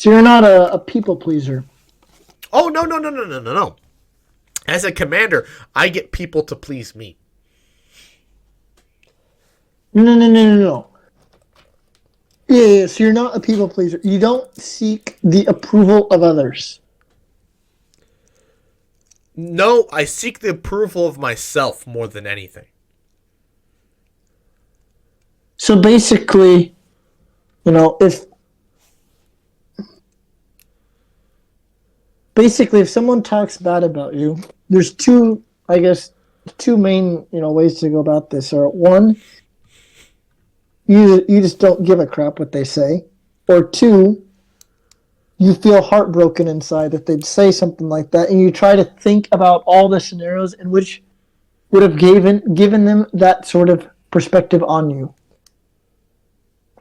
So you're not a people pleaser. Oh, no. As a commander, I get people to please me. No. Yeah. So you're not a people pleaser. You don't seek the approval of others. No, I seek the approval of myself more than anything. So basically, if someone talks bad about you, there's two main ways to go about this. Or one, you just don't give a crap what they say, or two, you feel heartbroken inside that they'd say something like that, and you try to think about all the scenarios in which would have given them that sort of perspective on you.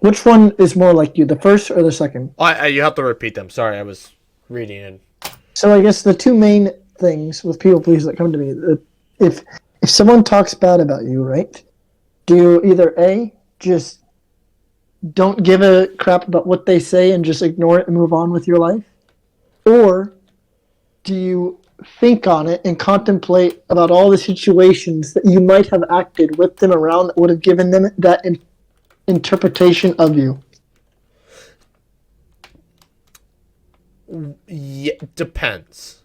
Which one is more like you, the first or the second? You have to repeat them. Sorry, I was reading it. So I guess the two main things with people please that come to me, if someone talks bad about you, right? Do you either A, just don't give a crap about what they say and just ignore it and move on with your life? Or do you think on it and contemplate about all the situations that you might have acted with them around that would have given them that interpretation of you? Yeah, depends.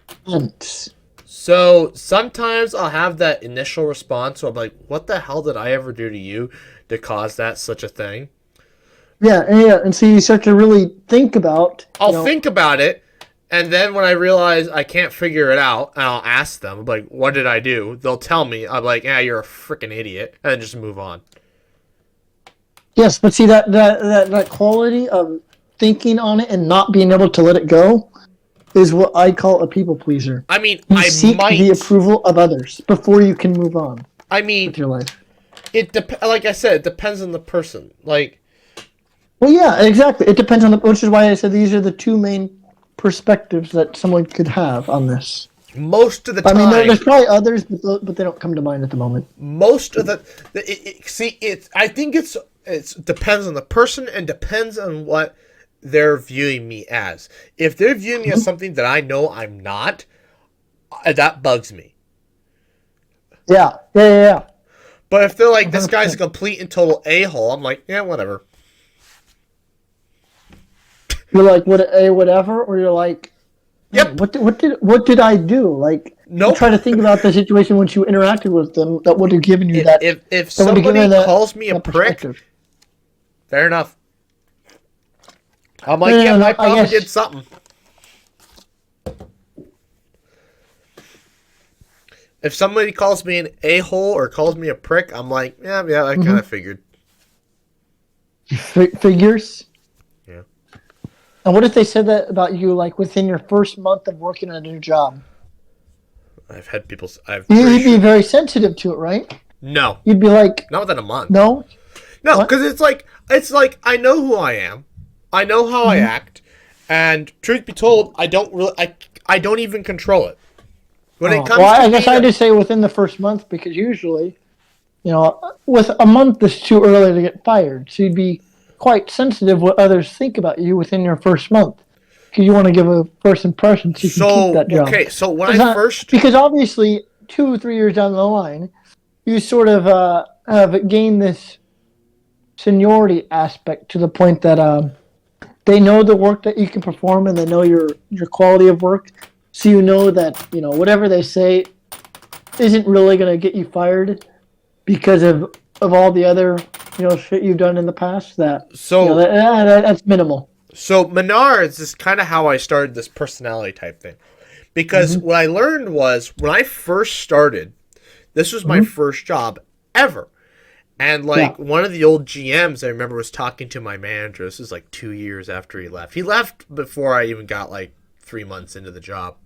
Depends. So sometimes I'll have that initial response where I'm like, what the hell did I ever do to you to cause that such a thing? Yeah. And so you start to really think about... I'll think about it, and then when I realize I can't figure it out, and I'll ask them, I'm like, what did I do? They'll tell me. I'm like, yeah, you're a freaking idiot, and then just move on. Yes, but see that quality of thinking on it and not being able to let it go is what I call a people pleaser. I mean, you seek the approval of others before you can move on. With your life. Like I said, it depends on the person. Like, well, yeah, exactly. It depends on which is why I said these are the two main perspectives that someone could have on this. Most of the time, I mean, there's probably others, but they don't come to mind at the moment. Most of I think it depends on the person and depends on what they're viewing me as. If they're viewing me as something that I know I'm not, that bugs me. Yeah. But if they're like, this guy's a complete and total a-hole, I'm like, yeah, whatever. You're like, whatever, or you're like, yep. What did I do? Like, nope. Try to think about the situation once you interacted with them that would have given you that. If somebody calls me a prick, fair enough. I'm like, I probably did something. If somebody calls me an a-hole or calls me a prick, I'm like, yeah, I kind of figured. Figures? Yeah. And what if they said that about you, like, within your first month of working at a new job? I've had people... You'd be very sensitive to it, right? No. You'd be like... Not within a month. No? No, because it's like, I know who I am. I know how I act. And truth be told, I don't even control it. When it comes to I guess I just say within the first month, because usually, with a month it's too early to get fired. So you'd be quite sensitive what others think about you within your first month. Because you want to give a first impression so you can keep that job. Okay, so because obviously 2 or 3 years down the line, you sort of have gained this seniority aspect to the point that they know the work that you can perform and they know your quality of work. So you know that, whatever they say isn't really going to get you because of all the other, shit you've done in the past. That's minimal. So Menards is kind of how I started this personality type thing. Because what I learned was when I first started, this was my first job ever. And one of the old GMs I remember was talking to my manager. This was like 2 years after he left. He left before I even got 3 months into the job.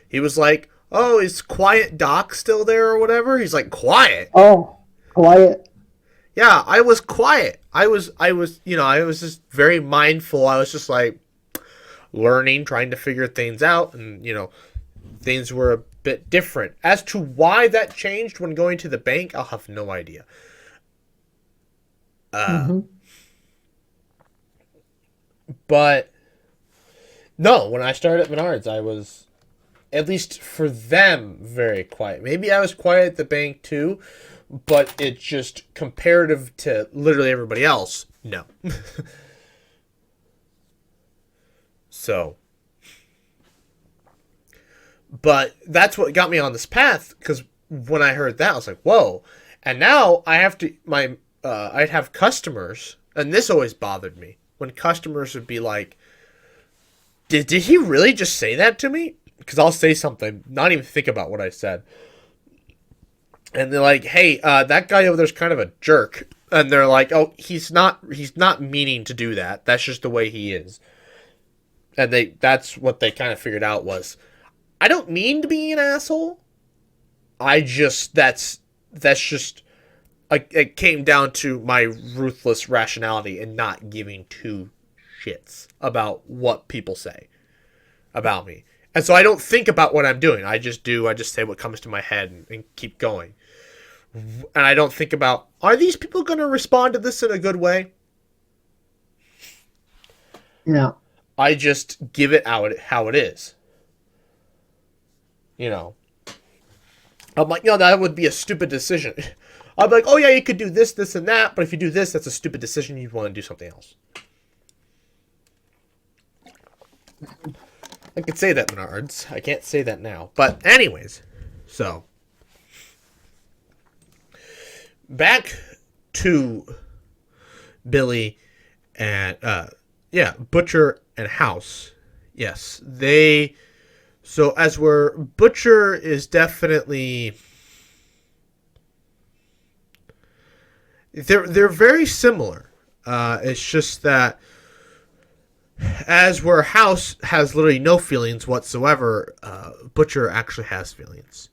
He was like, oh, is Quiet Doc still there or whatever? He's like, quiet? Oh, quiet. Yeah, I was quiet. I was just very mindful. I was just learning, trying to figure things out. And, things were a bit different. As to why that changed when going to the bank, I'll have no idea. But No, when I started at Menards, I was, at least for them, very quiet. Maybe I was quiet at the bank too, but it's just comparative to literally everybody else. No. So, but that's what got me on this path, because when I heard that, I was like, whoa. And now I have to, I'd have customers, and this always bothered me, when customers would be like, did he really just say that to me? Because I'll say something, not even think about what I said. And they're like, hey, that guy over there's kind of a jerk. And they're like, oh, he's not meaning to do that. That's just the way he is. And that's what they kind of figured out was, I don't mean to be an asshole. I just, that's just, it came down to my ruthless rationality and not giving two shits about what people say about me. And so I don't think about what I'm doing. I just say what comes to my head and keep going. And I don't think about, are these people going to respond to this in a good way? Yeah. I just give it out how it is. You know. I'm like, that would be a stupid decision. I'm like, oh yeah, you could do this, this, and that, but if you do this, that's a stupid decision. You want to do something else. I could say that, Menards. I can't say that now. But anyways, so back to Billy and Butcher and House. Yes, they. So as we're Butcher is definitely. They're very similar. It's just that as where House has literally no feelings whatsoever, Butcher actually has feelings.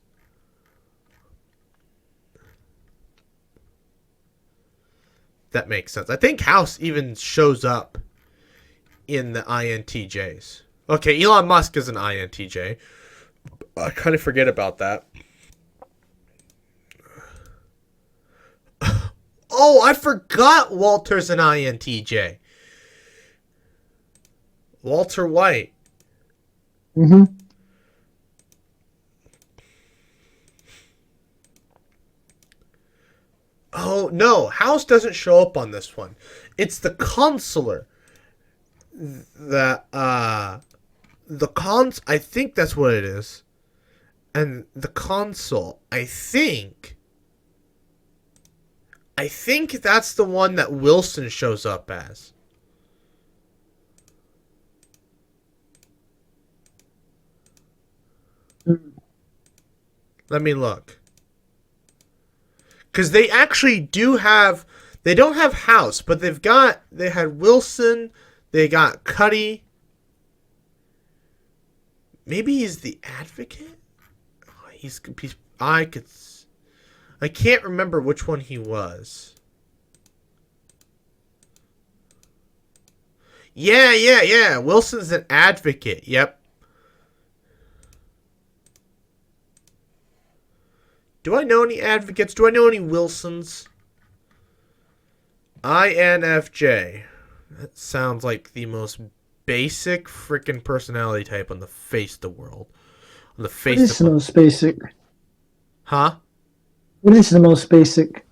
That makes sense. I think House even shows up in the INTJs. Okay, Elon Musk is an INTJ. I kind of forget about that. Oh, I forgot Walter's an INTJ. Walter White. Mm-hmm. Oh, no. House doesn't show up on this one. It's the consular. I think that's what it is. And the consul, I think that's the one that Wilson shows up as. Let me look. Because they actually do have... They don't have House, but they had Wilson, they got Cuddy. Maybe he's the advocate? I can't remember which one he was. Yeah. Wilson's an advocate. Yep. Do I know any advocates? Do I know any Wilsons? INFJ. That sounds like the most basic freaking personality type on the face of the world. On the face What is the most basic? Huh? What is the most basic?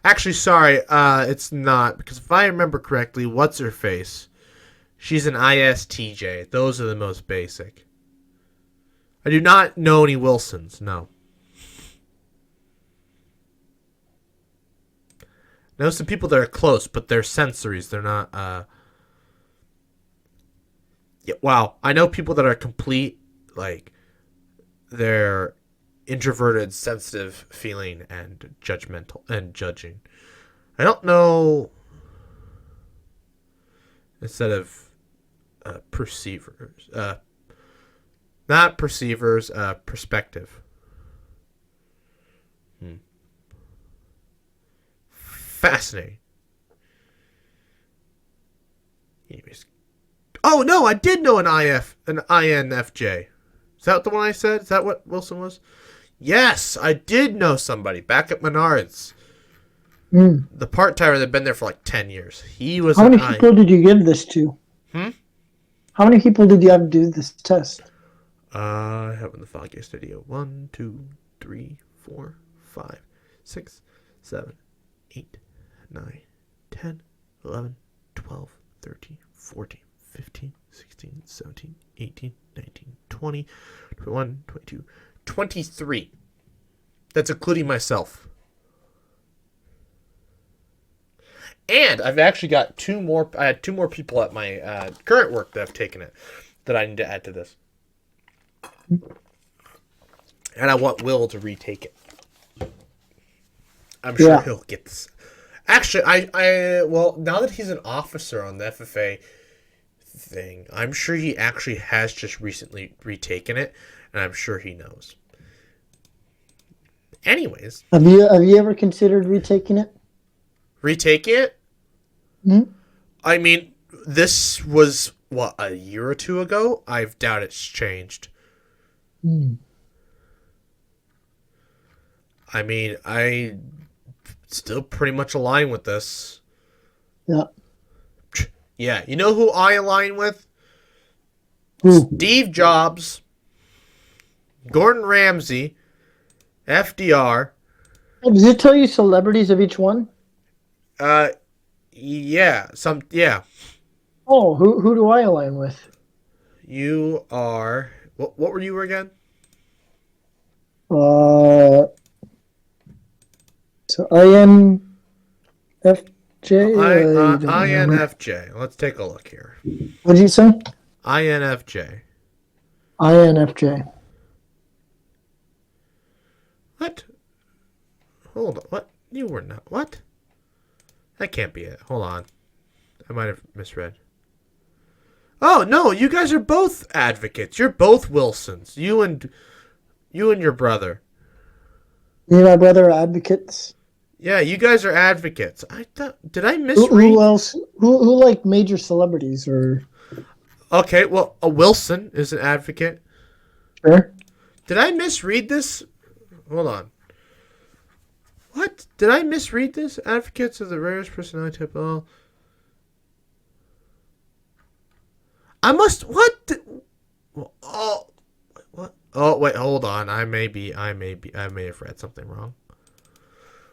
Actually, sorry, it's not. Because if I remember correctly, what's her face? She's an ISTJ. Those are the most basic. I do not know any Wilsons, no. I know some people that are close, but they're sensories. They're not, Yeah, wow. I know people that are complete, like, they're introverted, sensitive feeling, and judgmental, and judging. I don't know, instead of perceivers, not perceivers, perspective. Fascinating. Anyways. Oh no, I did know an INFJ. Is that the one I said? Is that what Wilson was? Yes, I did know somebody back at Menards. The part-timer that had been there for like 10 years. He was How many people did you give this to? How many people did you have to do this test? I have in the foggiest video 1, 2, 3, 4, 5, 6, 7, 8, 9, 10, 11, 12, 13, 14, 15, 16, 17, 18, 19, 20, 21, 22, 23. That's including myself. And I've actually got two more. I had two more people at my current work that have taken it that I need to add to this. And I want Will to retake it. I'm sure he'll get this. Actually, well, now that he's an officer on the FFA thing, I'm sure he actually has just recently retaken it, and I'm sure he knows. Anyways, have you ever considered retaking it? Retaking it? Hmm? I mean, this was what, a year or two ago? I doubt it's changed. I mean, I still pretty much align with this. Yeah. Yeah, you know who I align with? Who? Steve Jobs, Gordon Ramsay, FDR. Oh, does it tell you celebrities of each one? Yeah, yeah. Oh, who do I align with? You are what were you again? So INFJ. INFJ. Let's take a look here. What did you say? INFJ. INFJ. What? Hold on. What? You were not. What? That can't be it. Hold on. I might have misread. Oh, no. You guys are both advocates. You're both Wilsons. You and your brother. Me and my brother are advocates. Yeah, you guys are advocates. Did I misread? Who else? Who like major celebrities or? Okay, well, a Wilson is an advocate. Sure. Did I misread this? Hold on. What? Did I misread this? Advocates of the rarest personality type. Oh. I must. What? Oh. What? Oh, wait. Hold on. I may have read something wrong.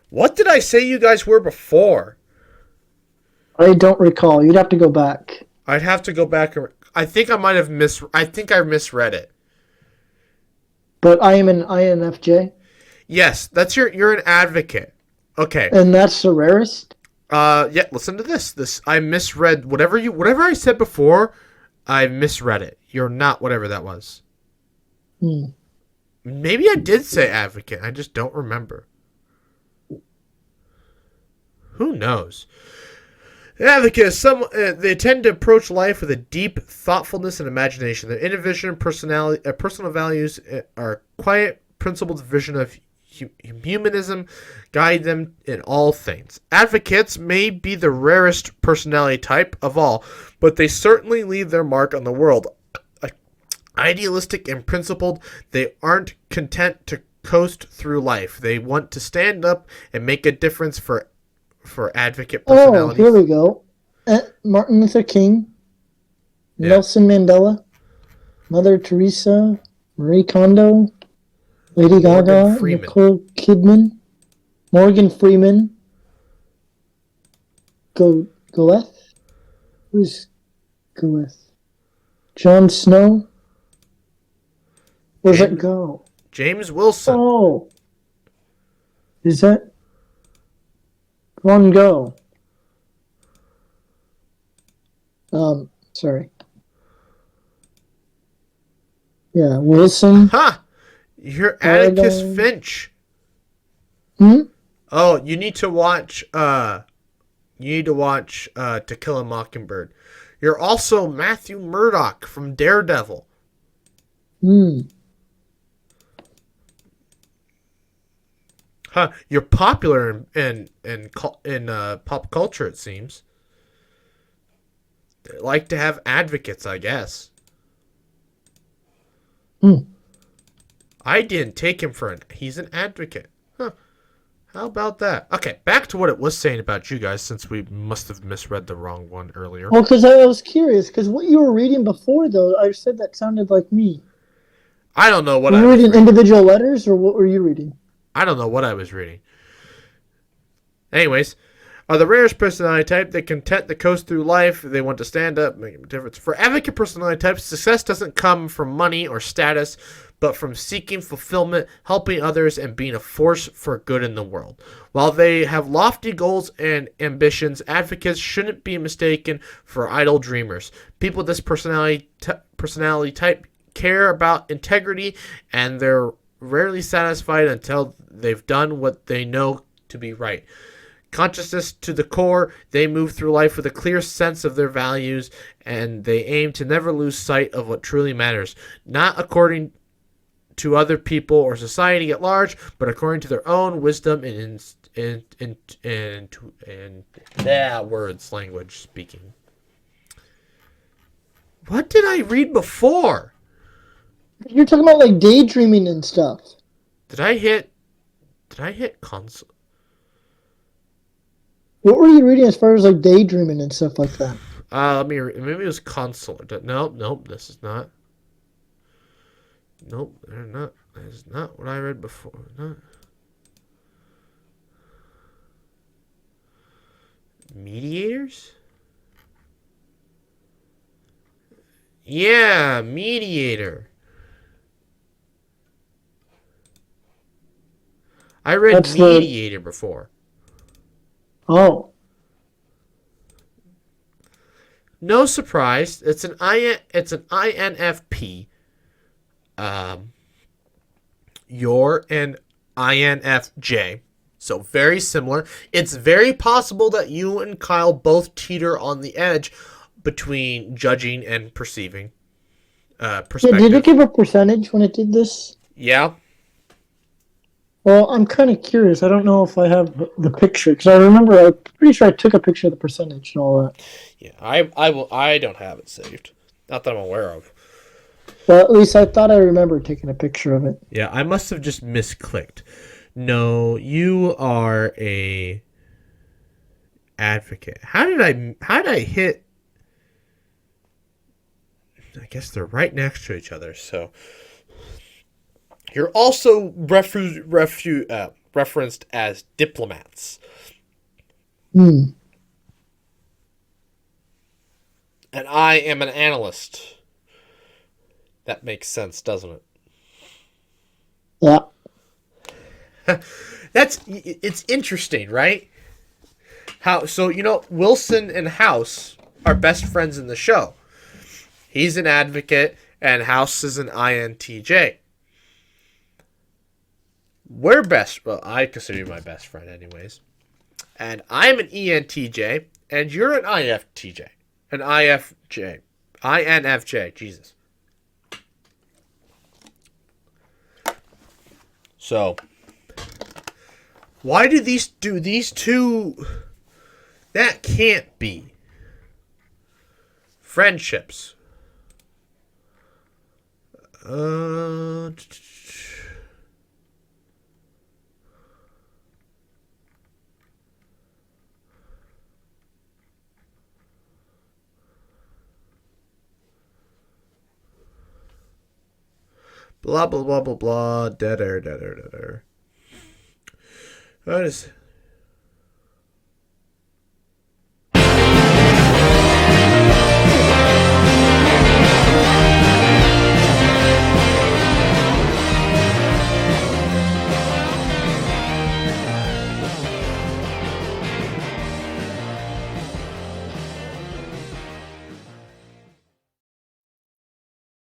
What did I say you guys were before? I don't recall. You'd have to go back. I'd have to go back. I think I might have I think I misread it. But I am an INFJ. Yes, that's you're an advocate. Okay. And that's the rarest? Yeah, listen to this. I misread whatever I said before, I misread it. You're not whatever that was. Maybe I did say advocate. I just don't remember. Who knows? Advocates, they tend to approach life with a deep thoughtfulness and imagination. Their inner personality, personal values are quiet, principled vision of humanism guide them in all things. Advocates may be the rarest personality type of all, but they certainly leave their mark on the world. Idealistic and principled, they aren't content to coast through life. They want to stand up and make a difference for advocate personalities. Oh, here we go. Martin Luther King, Nelson Mandela, Mother Teresa, Marie Kondo, Lady Gaga, Nicole Kidman, Morgan Freeman, Goethe? Who's Goethe? Jon Snow? Where's it go? James Wilson. Oh. Is that? One go. Sorry. Yeah, Wilson. Huh. You're Atticus Finch. Oh, you need to watch To Kill a Mockingbird. You're also Matthew Murdock from Daredevil. Huh, you're popular in pop culture, it seems. They like to have advocates, I guess. I didn't take him he's an advocate. Huh. How about that? Okay, back to what it was saying about you guys, since we must have misread the wrong one earlier. Well, because I was curious, because what you were reading before, though, I said that sounded like me. I don't know what Were I you was reading reading. individual letters, or what were you reading? I don't know what I was reading. Anyways, are the rarest personality type. They content to coast through life. They want to stand up, make a difference. For advocate personality types, success doesn't come from money or status, but from seeking fulfillment, helping others, and being a force for good in the world. While they have lofty goals and ambitions, advocates shouldn't be mistaken for idle dreamers. People with this personality type care about integrity, and they're rarely satisfied until they've done what they know to be right. Consciousness to the core, they move through life with a clear sense of their values, and they aim to never lose sight of what truly matters, not according to other people or society at large, but according to their own wisdom and words, language speaking. What did I read before? You're talking about like daydreaming and stuff. Did I hit console? What were you reading as far as like daydreaming and stuff like that? Maybe it was console. Nope, this is not. Nope, they're not. That is not what I read before. Not. Mediators? Yeah, mediator. I read That's mediator before. Oh. No surprise. It's an INFP. You're an INFJ. So very similar. It's very possible that you and Kyle both teeter on the edge between judging and perceiving. Yeah, Perspective. did it give a percentage when it did this? Yeah. Well, I'm kind of curious. I don't know if I have the picture, because I remember, I'm pretty sure I took a picture of the percentage and all that. Yeah. I don't have it saved. Not that I'm aware of. Well, at least I thought I remember taking a picture of it. Yeah, I must have just misclicked. No, you are a advocate. How did I hit? I guess they're right next to each other. So you're also referenced as diplomats. Hmm. And I am an analyst. That makes sense, doesn't it? Yeah. It's interesting, right? Wilson and House are best friends in the show. He's an advocate and House is an INTJ. I consider you my best friend anyways. And I'm an ENTJ and you're an IFTJ. An IFJ. INFJ, Jesus. So, why do these two? That can't be friendships. Blah blah blah blah blah. Deader. What is?